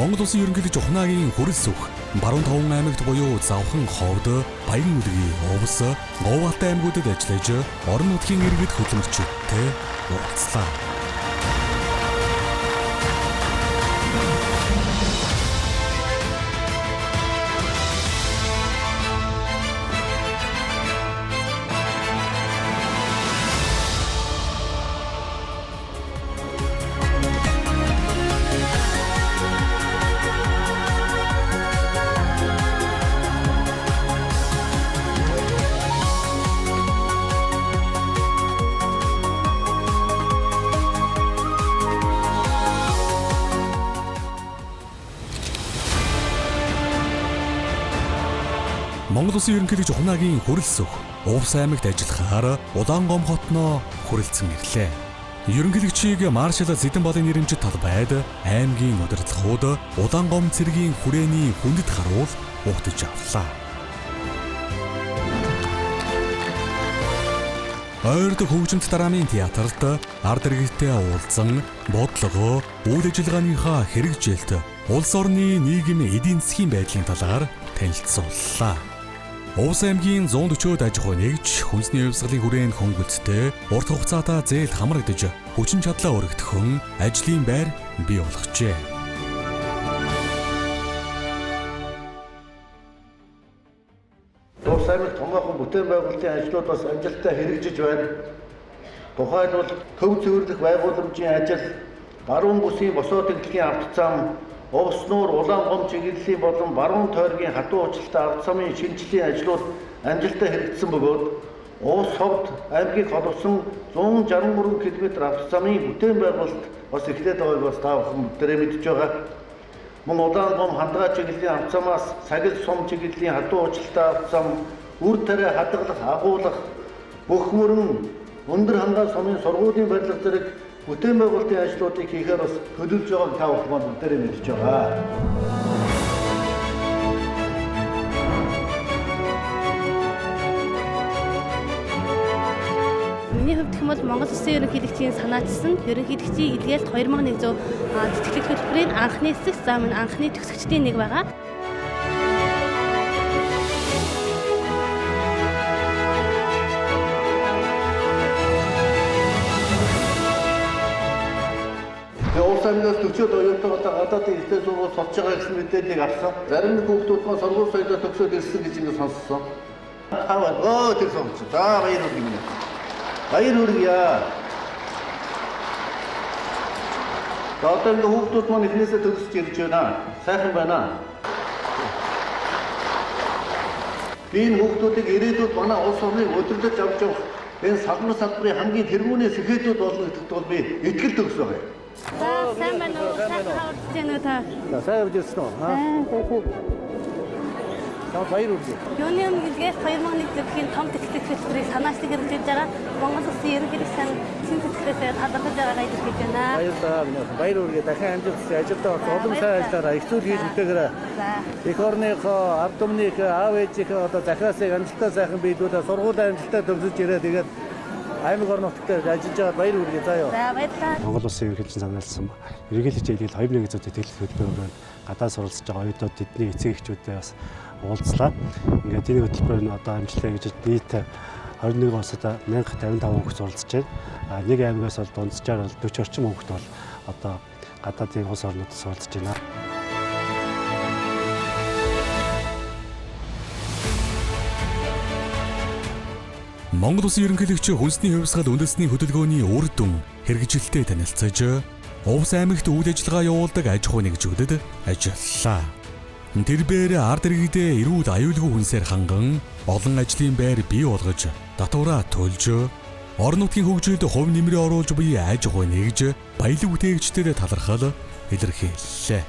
Монгол Улсын ерөнхийлөгч ухнаагийн хүрэлс үх баруун таван аймагт буюу Завхан, Ховд, Баян үлгий, Увс, Говьалтай аймагуудад ажиллаж орон нутгийн иргэд хөдөлмөрчтэй уулзлаа. Монгол Улсын ерөнхийлөгч ухнаагийн хүрэлс үх Увс аймагт ажиллахаар Улаангом хотноо хүрэлцэн ирлээ. Ерөнхийлөгчийг маршал Зэдэн Балын нэрэмжит талбайд аймгийн удирдлагууд Улаангом цэргийн хүрээний хүндэт харуул угтаж авлаа. Ойрд хөгжимт драмын театрт ард иргэдтэй уулзсан бодлого, үйл ажиллагааныхаа хэрэгжилт, улс орны нийгэм эдийн засгийн байдлын талаар танилцууллаа. Увс аймгийн 140-од аж ахуй нэгж хүнсний хувьсгалын хүрээнд хөнгөлөлттэй урт хугацаатай зээлд хамрагдаж хүчин чадлаа өргөдөхөн ажлын байр бий болгожээ. Увс аймагт томоохон бүтээн байгуулалтын ажлууд бас амжилттай хэрэгжиж байна. Тухайлбал төв цэвэрлэх байгууламжийн ажил, баруун бүсийн босоо тэнхлийн авто зам, Увс нуур Улаангом чиглэлийн болон баруун тойргийн хатуу уучлалтай авто замын шинжилгээний ажлууд амжилттай хэрэгжсэн бөгөөд Увс ховд аймгийг холбосон 163 км авто замын бүтээн байгуулалт бас эхлээд байгааг бас та бүхэн бүгдээрээ мэдж байгаа. Мөн Улаангом хандгаа чиглэлийн авто замаас Сагил сум чиглэлийн хатуу уучлалтай авто зам, үр тариа хадгалах, агуулах, бүх мөрөн өндөр хангаа сумын сургуулийн барилга зэрэг бүтээн байгуулалтын ажлуудыг хийхээр бас төлөвлөж байгааг та бүхэн бүгдээрээ мэдж байгаа. Миний хувьд гэх юм бол Монгол Улсын ерөнхийлөгчийн санаачсан ерөнхийлөгчийн илгээлт 2100 тэтгэлэг хөтөлбөрийн анхны хэсэг зам нь анхны төгсөгчдийн нэг байгаа. Увс аймгаас 40-од оюутан гадаадын ихтэй сургууль сурч байгаа гэсэн мэдээллийг авсан. Зарим нэг хүүхдүүд маань сургууль соёлоо төгсөөд ирсэн гэж ингэ сонссон. Хаваа тэр сонсч. За баяр хүргэе. Баяр хүргье. Одоо энэ хүүхдүүд маань эхнээсээ төгсөж ирж байна. Сайхан байна. Энэ хүүхдүүдийг ирээдүйд манай улс орныг удирдах авч явах энэ салбар салбарын хамгийн тэргүүний сэхээдүүд болно гэдэгт бол би итгэл төгс байгаа юм. Сайн байна уу? Сайн байна уу та? Сайн явж байна уу? Та баяр хүргэе. Юуны илгээс 2001 зэргийн том тэтгэлэг хөтөлбөрийг санаачлаг хэрэгжүүлж байгаа Монгол Улсын ерөнхийлөгчийн шин тэтгэлээсээ талархаж байгаагаа илэрхийлж байна. Баярлалаа. Баяр хүргэе. Дахин амжилт хүсье. Ажилдаа олон сайн ажиллаараа их зүйл хийж үтээгээрээ. Эх орныхоо ард түмнийх аав ээжийнхээ одоо захиасыг амжилттай сайхан биелүүлээ. Сургуулийн амжилттай төгсөж ирээ. Тэгээд аймаг орон нутагт ажиллаж байгаа баяр хүргэе. За ёо. За баярлалаа. Монгол Улсын ерөнхийлөгчийн санаалсан ерөнхийлөгчийн илгээл 2100 тэтгэлэг хөтөлбөрөөр гадаад суралцж байгаа оюутнууд тэдний эцэг эхчүүдээ бас уулзлаа. Ингээд энэ хөтөлбөр нь одоо амжилттай гэж нийт 21 онцод 1055 хүүхэд суралцж байна. Нэг аймагаас бол дунджаар бол 40 орчим хүүхэд бол одоо гадаадын улс орнуудад суралцж байна. Монгол Улсын ерөнхийлөгч хүнсний хувьсгал үндэсний хөдөлгөөний үр дүн хэрэгжилтэд танилцаж Увс аймагт үйл ажиллагаа явуулдаг аж ахуй нэгжүүдэд ажиллалаа. Тэрбээр ард иргэдээ эрүүл аюулгүй хүнсээр ханган олон ажлын байр бий болгож татвараа төлж орон нутгийн хөгжилд хувь нэмрээ оруулж буй аж ахуй нэгж баялаг бүтээгчдэд талархал илэрхийллээ.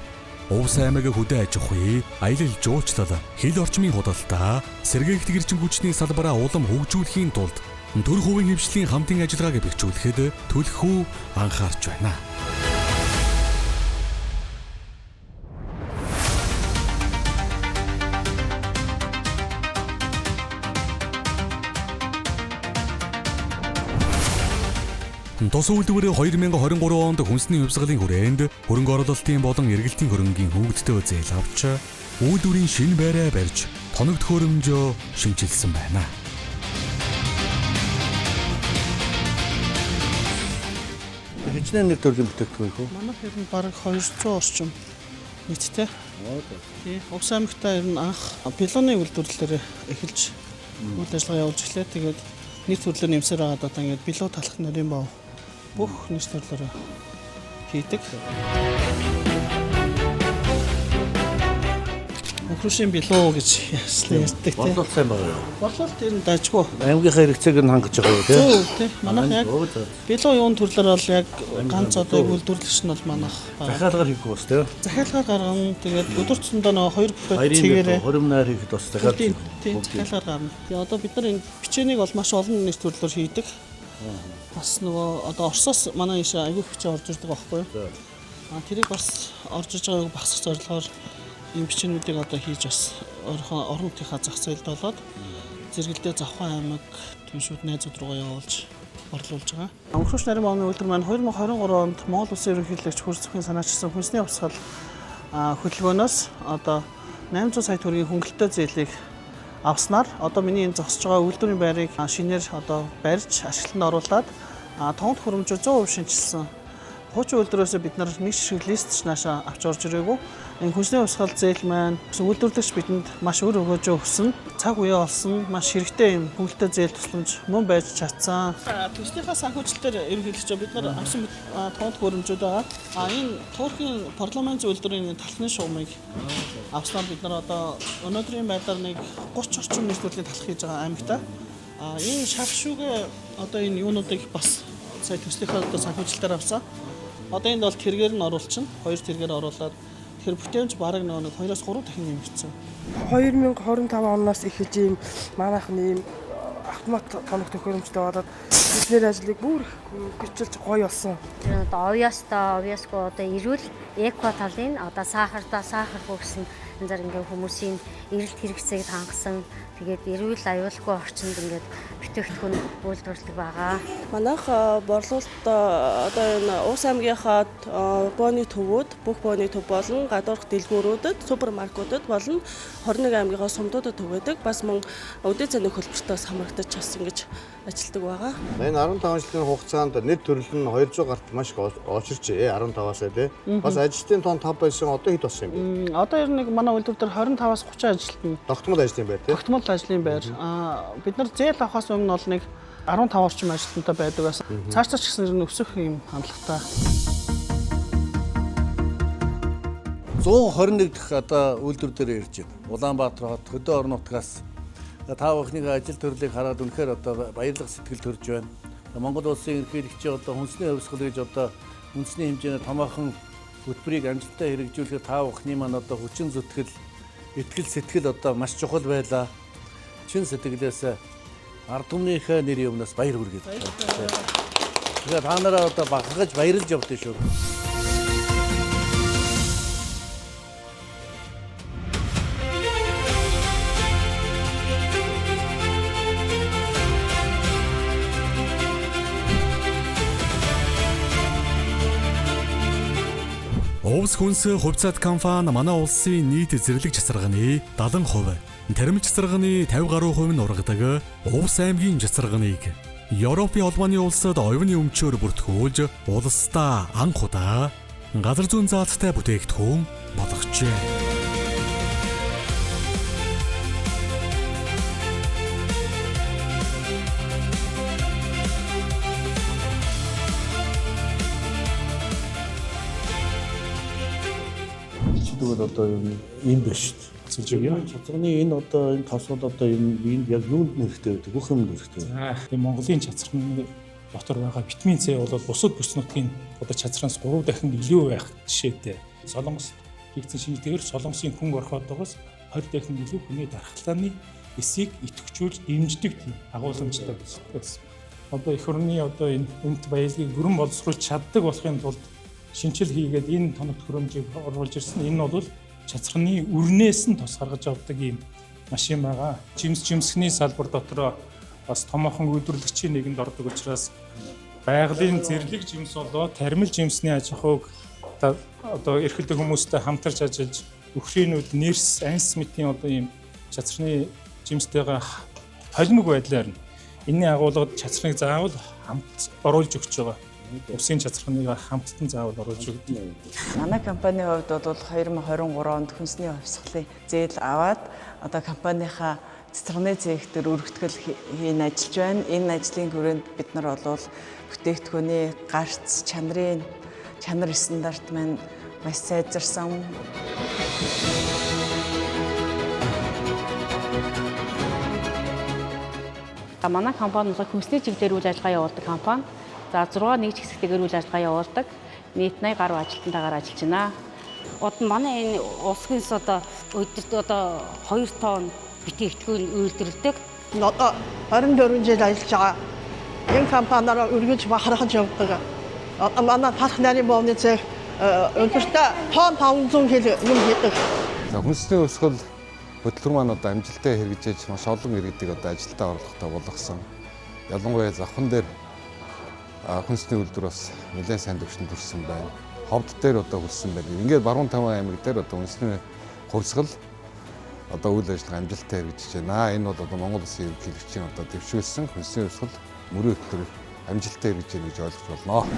Увс аймаг хөдөө аж ахуй, аялал жуулчлал, хил орчмын худалдаа, сэргээгт гэрчин хүчний салбараа улам хөгжүүлэхийн тулд төр хувийн хвшлийн хамтын ажиллагааг бэхжүүлэхэд төлхөө анхаарч байна. Тус үйлдвэрээ 2023 онд хүнсний хувьсгалын хүрээнд хөрөнгө оруулалтын болон эргэлтийн хөрөнгийн хөгжөлтөө зээл авч үйлдвэрийн шинэ байраа барьж тоног төхөөрөмжөө шинжилсэн байна. Хичнээн нэг төрлийн бүтээгдэхүүн хөө. Манайх ер нь бараг 200 орчим нийтдээ. Тий. Увс аймагтаа ер нь анх пилоны үйлдвэрлэлээр эхэлж үйл ажиллагаа явуулж эхлэв. Тэгээд нийт төрлөөр нэмсээр байгаа одоо ингээд билүү талах нарийн бав бүх нийт төрлөөр хийдэг. Өхрөшийн билүү гэж ярьдаг тий. Бодлол сайн байгаа юу? Бодлолт ер нь дажгүй. Аймгийнхаа хэрэгцээг нь хангаж байгаа юу тий? Зөв тий. Манайх яг билүү юун төрлөөр бол яг ганц одоо үйлдвэрлэгч нь бол манайх Захиалгаар хийх бас тий. захиалгаар гаргана. Тэгээд өдөр тутмдаа нөгөө 2 буфет цэгээрээ хоригнаар хийхэд бас захиалж тийм захиалгаар гарна. Тэгээд одоо бид нар энэ бичээнийг бол маш олон нийт төрлөөр хийдэг. Бас нөгөө одоо Оросоос манай ийш аягүй хүчээ орж ирдэг байхгүй юу? Тэрийг бас орж иж байгааг багасгах зорилгоор энэ бичээнүүдийг одоо хийж бас орон нутгийнхаа зах зээлд болоод зэрэгэлдээ Завхан аймаг түншүүд найзууд руугаа явуулж борлуулж байгаа. Өнгөрсөн нарийн бааны үйлдвэр маань 2023 онд Монгол Улсын ерөнхийлөгч Хөрс Зөвхөн санаачилсан хүнсний хувьсгал хөтөлбөөнөөс одоо 800 сая төгрөгийн хөнгөлөлтөө зээлийг авснаар одоо миний энэ зогсож байгаа үйлдвэрийн байрыг шинээр одоо барьж ашиглалтанд оруулаад тоног хөрөмжөө 100% шинжилсэн. Хуучин үйлдвэрөөсөө бид нар нэг шиг листч наашаа авч орж ирээгүй. Энэ хүнсний хувьсгал зээл маань үйлдвэрлэгч бидэнд маш өр өгөөжөө өгсөн, цаг үе олсон, маш хэрэгтэй юм хөнгөлөлтөө зээл тусламж мөн байж чадсан. Төснийхаа санхүүжилтээр ерөнхийдөө бид нар авсан тоног хөрөмжүүд байгаа. Энэ Туркийн парламент үйлдвэрийн талхны шугамыг авснаар бид нар одоо өнөөдрийн байдлаар нэг 30 орчим нийслэлийн талх хийж байгаа аймагта. Энэ шавшуугээ одоо энэ юунуудыг бас сая төслийнхаа одоо санхүүжилтээр авсан. Одоо энд бол тэргээр нь оруулчихна. 2 тэргээр оруулаад тэр бүтээмж бараг нэг 2-3 дахин нэмэгдсэн. 2025 оноос эхэлж ийм манайхны ийм автомат тоног төхөөрөмжтэй болоод бидний ажлыг бүр гэрчилж гоё болсон. Тэр одоо овьяасгүй одоо эрүүл эко талын одоо сахартаа сахаргүй гэсэн энэ зар ингээ хүмүүсийн эрэлт хэрэгцээг хангасан тэгээд эрүүл аюулгүй орчинд ингээд бүтээгдэхүүн үйлдвэрлэдэг байгаа. Манайх борлуулалт одоо энэ Увс аймгийнхаа бооны төвүүд бүх бооны төв болон гадуурх дэлгүүрүүдэд, супермаркетууд болон 21 аймгийнхаа сумдуудад төвөдөг. Бас мөн өдөө цэний хөлбөртөөс хамрагдаж бас ингэж ажилладаг байгаа. Энэ 15 жилийн хугацаанд нийт төрөл нь 200 гарт маш очирчээ 15-аас тий. Бас ажилтны тоон 5 байсан одоо хэд болсон юм бэ? Одоо ер нь манай үйлдвэр дээр 25-аас 30 ажилтны тогтмол ажлын байр тий. тогтмол ажлын байр. Бид нар зээл авахаас өмнө бол нэг 15 орчим ажилтнтай байдаг байсан. Цаашдаа ч гэсэн ер нь өсөх юм хандлагатай. 121 дэх одоо үйлдвэр дээр ирж байна. Улаанбаатар хот хөдөө орон нутгаас та бүхний ажил төрлийг хараад үнэхээр одоо баярлах сэтгэл төрж байна. Монгол улсын ерөнхийлөгчийн одоо хүнсний хувьсгал гэж одоо үндэсний хэмжээний томоохон хөтөлбөрийг амжилттай хэрэгжүүлэхэд та бүхний маань одоо хүчин зүтгэл, итгэл сэтгэл одоо маш чухал байлаа. Чин сэтгэлээс ард түмнийхээ нэрийн өмнөөс баяр хүргэе. Тэгээд та нараа одоо багахаж баярлж явдээ шүү. Увс хүнс хувьцаат компани манай улсын нийт зэрлэг чацарганы 70%, таримж чацарганы 50 гаруй хувь нь ургадаг Увс аймгийн чацарганыг Европын холбооны улсад оюуны өмчөөр бүртгүүлж улсдаа анх удаа газар зүйн заалттай бүтээгдэхүүн болгожээ. Тэгвэл одоо юм биш шүү дээ. Чацраны энэ одоо энэ тосгол одоо энэ яг юунд нэрхтэй байдаг? Бүх юмд нэрхтэй. Тийм Монголын чацраны дотор байгаа витамин С бол бусад бүс нутгийн одоо чацраас 3 дахин илүү байх жишээтэй. Солонгост хийгдсэн шинжилгээгээр солонгосын хүн орхиодоогоос 20 дахин илүү хүний дархлааны эсийг идэвхжүүлж дэмждэг тийм агуулмжтай байсан. Одоо эх орны одоо энэ үнэт баялагийг бүрэн боловсруулж чаддаг болохын тулд шинжил хийгээд энэ тоног хөрөмжийг оруулж ирсэн. Энэ бол чацраны үрнээс нь тус гаргаж авдаг юм машин байгаа. Жимсгний салбар дотроо бас томоохон үйлдвэрлэгчийн нэгэнд ордог учраас байгалийн зэрлэг жимс болоо тармил жимсний аж ахуйг одоо эрхэлдэг хүмүүстэй хамтарч ажиллаж өхрийнүүд нэрс анс мэтийн одоо ийм чацрны жимстэйгээ холимог байдлаар энэний агуулгад чацрыг заавал хамт оруулж өгч байгаа. Усын чацрхныг хамттан заавал оруулж өгдөг. Манай компанийн хувьд бол 2023 онд хүнсний хувьсгалын зээл аваад одоо компанийнхаа цэцэрхний цэгтэр өргөтгөл хийн ажиллаж байна. Энэ ажлын хүрээнд бид нар бол бүтээгдэхүүний гарц чанар стандарт маань маш сайжирсан. Манай компани бол хүнсний чиглэлээр үйл ажиллагаа явуулдаг компани. За 6 нэгж хэсэгтэйгээр үйл ажиллагаа явуулдаг. Нийт 80 гаруй ажилтнтайгаар ажиллаж байна. Одоо манай энэ улсгээс одоо өдөрт одоо 2 тонн бүтээгдэхүүн үйлдвэрлэдэг. Одоо 24 жил ажиллаж байгаа. Энэ компаниараа үргэлж бахархаж явдаг. Манай фарх нарийн бовны цэг өдөртөө тонн 500 кг юм хийдэг. Хүнсний өсгөл хөтөлбөр маань одоо амжилттай хэрэгжиж маш олон иргэдийг одоо ажилдаа оруулахтай болгосон. Ялангуяа завхан дээр хүнсний үйлдвэр бас нэлээд сайн төвшөнд хүрсэн байна. Ховд дээр одоо хүрсэн байна. Ингээд баруун таван аймаг дээр одоо хүнсний хувьсгал одоо үйл ажиллагаа амжилттай хэрэгжиж байна. Энэ бол одоо Монгол Улсын ерөнхийлөгчийн одоо дэвшүүлсэн хүнсний хувьсгал мөрөө хөтөлбөр амжилттай хэрэгжиж байна гэж ойлгож болно.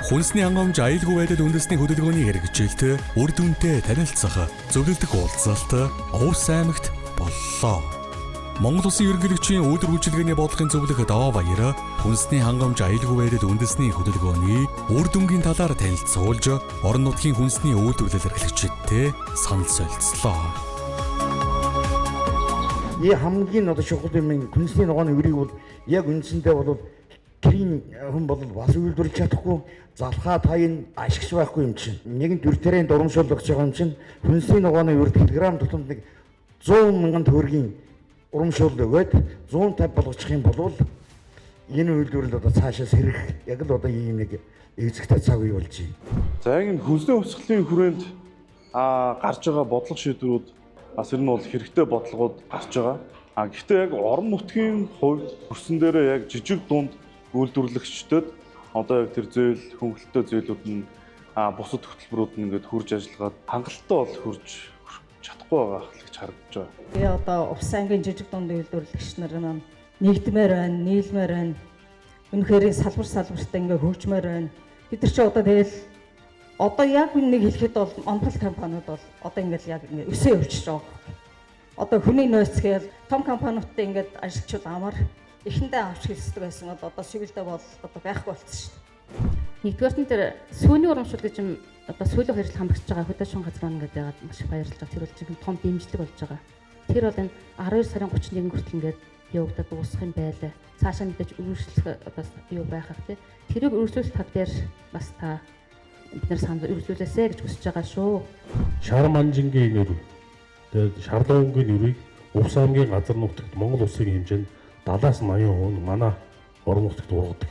Хүнсний хангамж аюулгүй байдал үндэсний хөдөлгөөний хэрэгжилт үр дүнтэй танилцах зөвлөлтөг уулзалт Увс аймагт боллоо. Монгол Улсын ерөнхийлөгчийн өдөр үйлчилгээний бодлогын зөвлөх Доо Баяр хүнсний хангамж аюулгүй байдал үндэсний хөдөлгөөний үр дүнгийн талаар танилцуулж орон нутгийн хүнсний үйлдвэрлэл эрхлэгчидтэй санал солилцлоо. Хамгийн одоо чухал юм хүнсний ногооны үрийг бол яг үндсэндээ бол гэрийн хүн бол бас үйлдвэрлэж чадахгүй залхаа таян ашигч байхгүй юм чинь. Нэгэн дүртэрийн урамшуулж байгаа юм чинь хүнсний ногооны үрд килограмм тутамд нэг 100 мянган төгрөгийн урамшуул өгөөд 150 болгочих юм бол энэ үйлдвэрлэл одоо цаашаас хэрэг яг л одоо ийм нэг эзэгтэй цаг үе болж байна. За яг энэ хүнсний хувьсгалын хүрээнд гарч байгаа бодлого шийдвэрүүд бас ер нь бол хэрэгтэй бодлогод гарч байгаа. Гэхдээ яг орон нутгийн хувьд хөрсөн дээрээ яг жижиг дунд үйлдвэрлэгчдэд одоо яг тэр зөөл хөнгөлөлтөө зөөлүүд нь бусад хөтөлбөрүүд нь ингээд хурж ажиллагаад хангалттай бол хурж чадахгүй байгаа гэж харагдаж байгаа. Тэгээ одоо Увс аймгийн жижиг дунд үйлдвэрлэгч нар маань нэгдмээр байна, нийлмээр байна. Үнэхээр салбартай ингээд хөгжмээр байна. Бид нар ч одоо тэгэл одоо яг нэг хэлэхэд бол онцлог компаниуд бол одоо ингээд яг өсөө өвчж байгаа. Одоо хүний нөөцгээл том компаниудтай ингээд ажилчуд амар эхэндээ авч хэлсдэг байсан бол одоо шигэлдэ бол одоо байхгүй болсон шүү дээ. Нэгдүгээр нь тэр сүүний урамшуул гэж юм одоо сүүлийн хэрэгжил хамрагч байгаа хөдөөшин газар ингээд яагаад маш их баярлаж байгаа. Тэр бол жинхэнэ том дэмжлэг болж байгаа. Тэр бол энэ 12 сарын 31 хүртэл ингээд явагдаад дуусах юм байлаа. Цаашаа мэдээж үргэлжлэх бас юу байхах тий. Тэрийг үргэлжлүүлэх тал дээр бас та бид нар санд үргэлжлүүлээсэ гэж хүсэж байгаа шүү. Шар манжингийн нэр тэгээд шарлуунгийн нэрийг Увс аймгийн газар нутагт Монгол улсын хэмжээнд 70-80% нь манай орон нутагт ургадаг.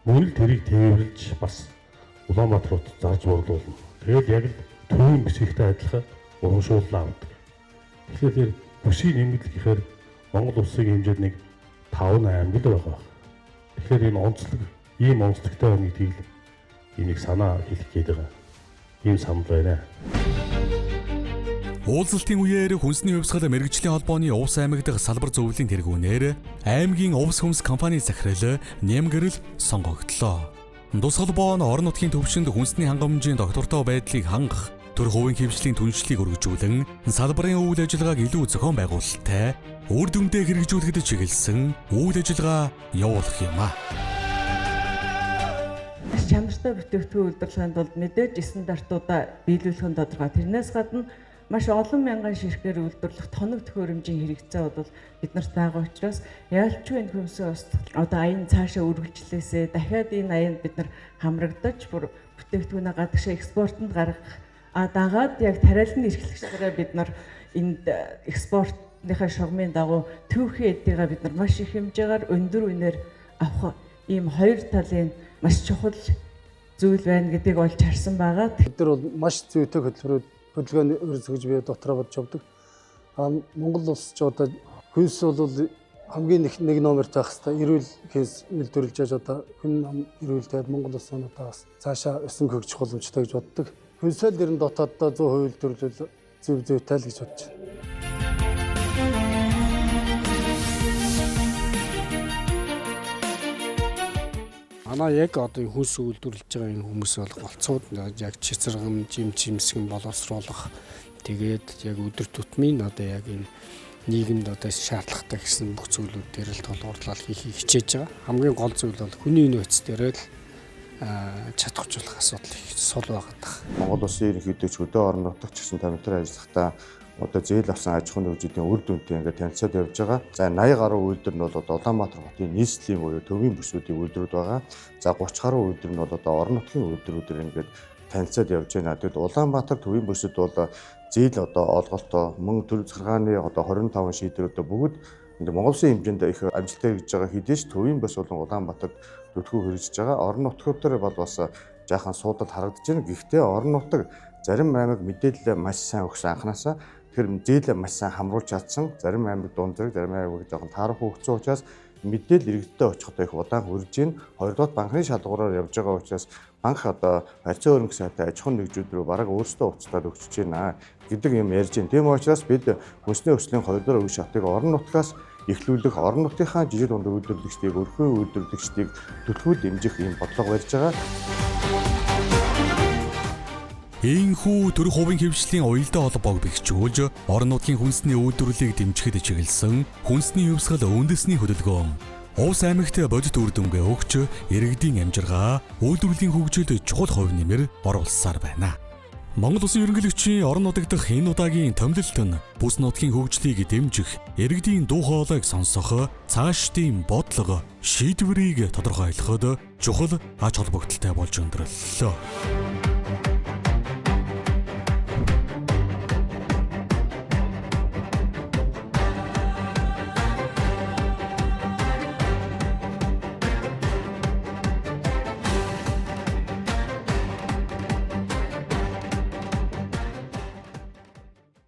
Мөн л тэрийг тээвэрлж бас Улаанбаатар хотод зарж борлуулна. Тэгээд яг л төвийн бисгийгтэй адилхан урамшууллаа авдаг. Тэгэхээр бүсгийн нэмэлт гэхээр Монгол улсын хэмжээнд нэг 5-8 л байгаа. Тэгэхээр энэ онцлог ийм онцлогтой байна гэдгийг энийг санаа хэлэх гээд байгаа. Ийм санал байна. Уулзалтын үеэр хүнсний хувьсгал мэргэжлийн холбооны Увс аймаг дахь салбар зөвлөлийн тэргүүнээр аймгийн Увс хүнс компани захирал нэмгэрэл сонгогдлоо. Тус холбоо нь орон нутгийн төвшөнд хүнсний хангамжийн доктортой байдлыг хангах, төр хувийн хэвшлийн түншлийг өргөжүүлэн салбарын үйл ажиллагааг илүү зохион байгуулалттай, үр дүндээ хэрэгжүүлэхэд чиглэсэн үйл ажиллагаа явуулах юм а. Чанартай бүтээгдэхүүн үйлдвэрлэхэд бол мэдээж стандартуудаа биелүүлэх нь тодорхой. Тэрнээс гадна маш олон мянган ширхгээр үйлдвэрлэх тоног төхөөрөмжийн хэрэгцээ бол биднэрт байгаа учраас яалчгүй энэ хүнсээ бас одоо аян цаашаа үргэлжлээсээ дахиад энэ аянд бид нар хамрагдаж бүр бүтээгдэхүүнээ гадагшаа экспортод гаргах дагаад яг тариалан эрхлэгчдэрээ бид нар энд экспортныхаа шугамын дагуу төвхийн эдийг бид нар маш их хэмжээгээр өндөр үнээр авах ийм хоёр талын маш чухал зүйл байна гэдгийг олж харсан байгаа. Бид нар бол маш зүйтэй хөдөлгөөний өрсөж бие дотроо бодж явдаг. Монгол улс ч одоо хүнс бол хамгийн нэг номерт байх хэвээр эрүүл хинс үйлдвэрлэж яаж одоо хүн эрүүлтэй Монгол улсын одоо бас цаашаа өсөн хөгжих боломжтой гэж боддог. Хүнсэл дэрэн дотооддоо 100% үйлдвэрлэл зүйтэй л гэж бодож байна. Манай яг одоо хүнс үйлдвэрлэж байгаа энэ хүмүүс бол голцоод яг чицэргэн, жимсгэн боловсруулах тэгээд яг өдөр тутмын одоо яг энэ нийгэмд одоо шаардлагатай гэсэн бүх зүйлүүд дээр л тулгуурлал хийхийг хичээж байгаа. Хамгийн гол зүйл бол хүний нөөц дээр л чадахжуулах асуудал их сул байгаа. Монгол Улсын ерөнхийдөө хөдөө орон нутагт ч гэсэн тамирчид ажиллахдаа одоо зээл авсан аж ахуйн хөгжлийн үр дүнтэй ингээд танилцаад явж байгаа. За 80 гаруй үйлдвэр нь бол одоо Улаанбаатар хотын нийслэлийн буюу төвийн бүсгүүдийн үйлдвэрүүд байгаа. За 30 гаруй үйлдвэр нь бол одоо орон нутгийн үйлдвэрүүдээр ингээд танилцаад явж байна. Тэгэд Улаанбаатар төвийн бүсэд бол зээл одоо олголтоо мөн төр захиргааны одоо 25 шийдвэрүүдээ бүгд ингээд Монгол Улсын хэмжээнд их амжилттай хийж байгаа хэдий ч төвийн бүс болон Улаанбаатарт төтгөө хөргөж байгаа. Орон нутгуудаар бол бас жаахан суудал харагдаж байна. Гэхдээ орон нутаг зарим аймаг мэдээлэл маш сайн өгсөн анханасаа тэр зээлээ маш сайн хамруулж чадсан. Зарим аймаг дунд зэрэг, зарим аймаг жоохон таарах хөгжсөн учраас мэдээлэл иргэдэд очихдоо их удаан хүрж байна. Хоёрдугаар банкны шалгуураар явж байгаа учраас банк одоо харьцан хөрөнгө сайтай аж ахуйн нэгжүүд рүү бараг өөрсдөө уцтаад өгч байна гэдэг юм ярьж байна. Тийм учраас бид хүнсний өслийн хоёрдугаар үе шатыг орон нутгаас эхлүүлэх, орон нутгийнхаа жижиг дунд үйлдвэрлэгчдийг, өрхөө үйлдвэрлэгчдийг төлөвлөж дэмжих ийм бодлого барьж байгаа. Ийхүү төрх хувийн хөвшлийн уялдаа холбоог бэхжүүлж, орон нутгийн хүнсний үйлдвэрлэлийг дэмжихэд чиглэсэн хүнсний хувьсгал үндэсний хөдөлгөөн Увс аймагт бодит үр дүнгээ өгч, иргэдийн амжиргаа, үйлдвэрлэлийн хөгжилд чухал хувь нэмэр оруулсаар байна. Монгол Улсын ерөнхийлөгчийн орон нутаг дахь энэ удаагийн томилолт нь бүс нутгийн хөгжлийг дэмжих, иргэдийн дуу хоолойг сонсох, цаашдын бодлого, шийдвэрийг тодорхойлоход чухал ач холбогдолтой болж өндөрлөө.